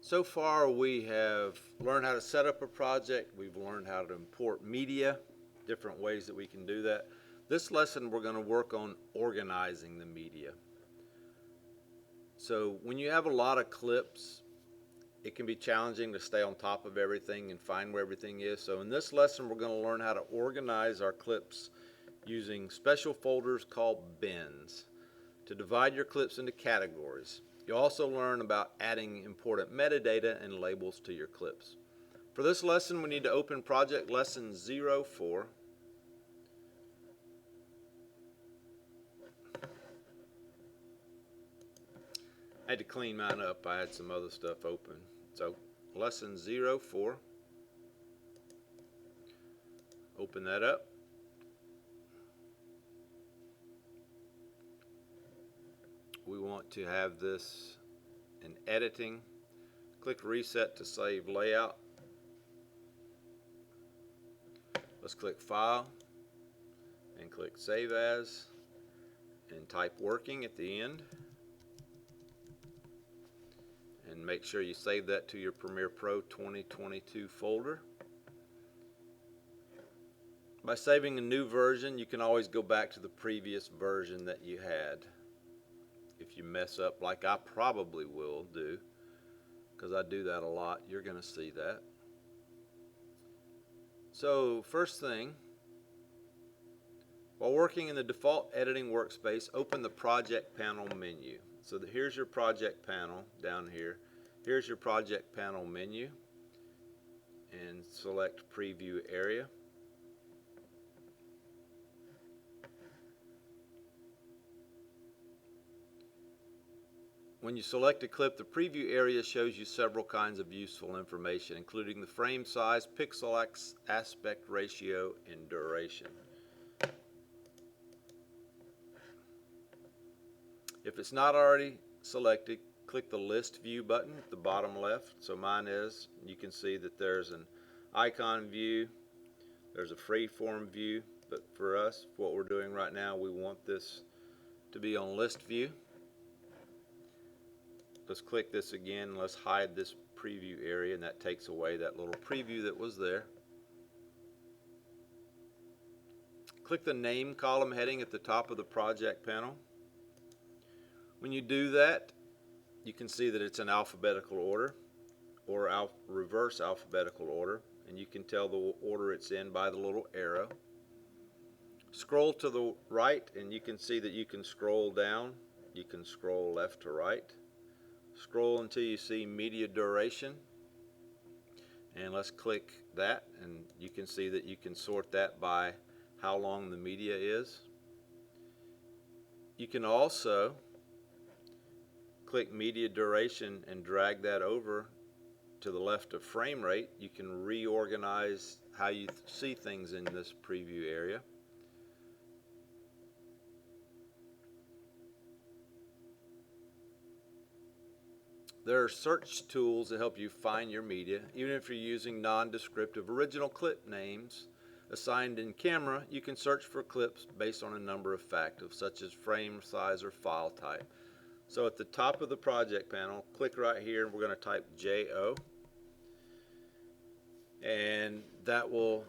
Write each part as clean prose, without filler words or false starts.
So far we have learned how to set up a project, we've learned how to import media, different ways that we can do that. This lesson we're going to work on organizing the media. So when you have a lot of clips, it can be challenging to stay on top of everything and find where everything is. So in this lesson we're going to learn how to organize our clips using special folders called bins to divide your clips into categories. You'll also learn about adding important metadata and labels to your clips. For this lesson, we need to open project lesson 04. I had to clean mine up. I had some other stuff open. So lesson 04. Open that up. We want to have this in editing. Click reset to save layout. Let's click file and click save as and type working at the end. And make sure you save that to your Premiere Pro 2022 folder. By saving a new version, you can always go back to the previous version that you had. If you mess up, like I probably will do, because I do that a lot, you're going to see that. So first thing, while working in the default editing workspace, open the project panel menu. So here's your project panel down here. Here's your project panel menu, and select preview area. When you select a clip, the preview area shows you several kinds of useful information, including the frame size, pixel aspect ratio, and duration. If it's not already selected, click the list view button at the bottom left. So mine is. You can see that there's an icon view, there's a freeform view, but for us, what we're doing right now, we want this to be on list view. Let's click this again. Let's hide this preview area, and that takes away that little preview that was there. Click the name column heading at the top of the project panel. When you do that, you can see that it's in alphabetical order or reverse alphabetical order, and you can tell the order it's in by the little arrow. Scroll to the right, and you can see that you can scroll down. You can scroll left to right. Scroll until you see media duration, and let's click that, and you can see that you can sort that by how long the media is. You can also click media duration and drag that over to the left of frame rate. You can reorganize how you see things in this preview area. There are search tools that help you find your media. Even if you're using non-descriptive original clip names assigned in camera, you can search for clips based on a number of factors, such as frame size or file type. So at the top of the project panel, click right here, and we're going to type JO. And that will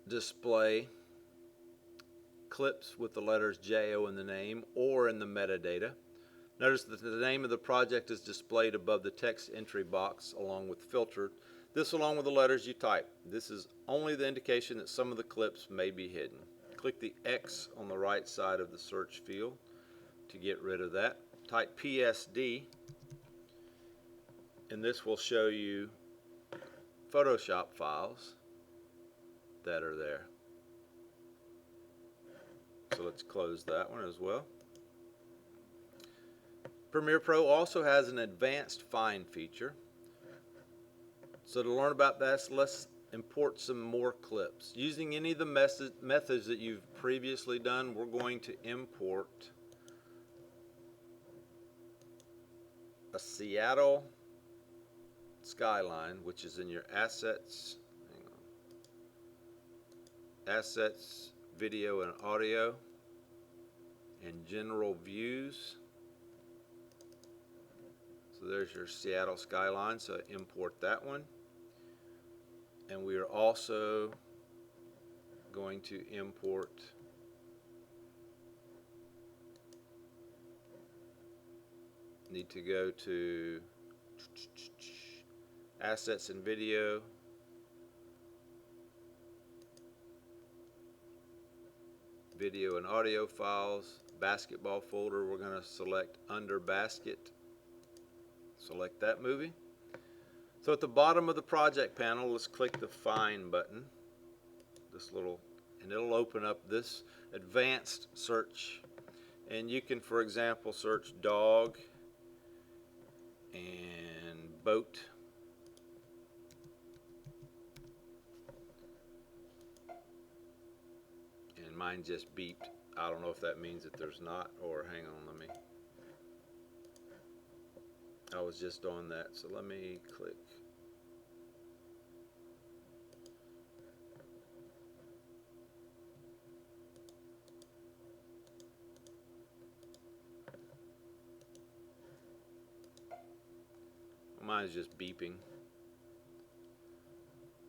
display clips with the letters JO in the name or in the metadata. Notice that the name of the project is displayed above the text entry box along with filtered. This along with the letters you type. This is only the indication that some of the clips may be hidden. Click the X on the right side of the search field to get rid of that. Type PSD, and this will show you Photoshop files that are there. So let's close that one as well. Premiere Pro also has an advanced find feature. So to learn about this, let's import some more clips. Using any of the methods that you've previously done, we're going to import a Seattle skyline, which is in your assets, video and audio, and general views. So So there's your Seattle skyline, so import that one. And we are also going to import need to go to assets and video, video and audio files, basketball folder. We're going to select under basket, select that movie. So at the bottom of the project panel, let's click the find button, this little, and it'll open up this advanced search. And you can, for example, search dog and boat. And mine just beeped. I don't know if that means that there's not, or hang on, let me. I was just on that, so let me click. Mine's just beeping.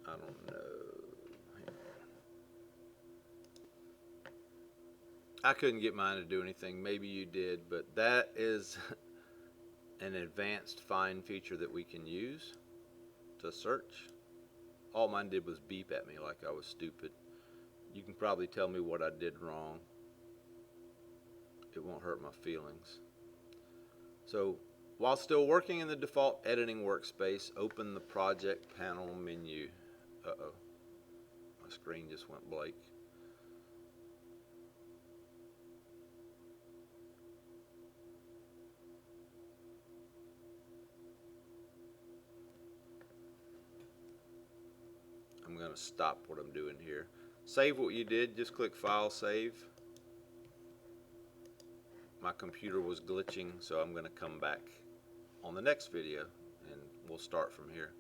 I don't know. I couldn't get mine to do anything. Maybe you did, but that is an advanced find feature that we can use to search. All mine did was beep at me like I was stupid. You can probably tell me what I did wrong. It won't hurt my feelings. So while still working in the default editing workspace, open the project panel menu. Uh-oh, my screen just went blank. I'm going to stop what I'm doing here. Save what you did, just click File, Save. My computer was glitching, so I'm going to come back on the next video and we'll start from here.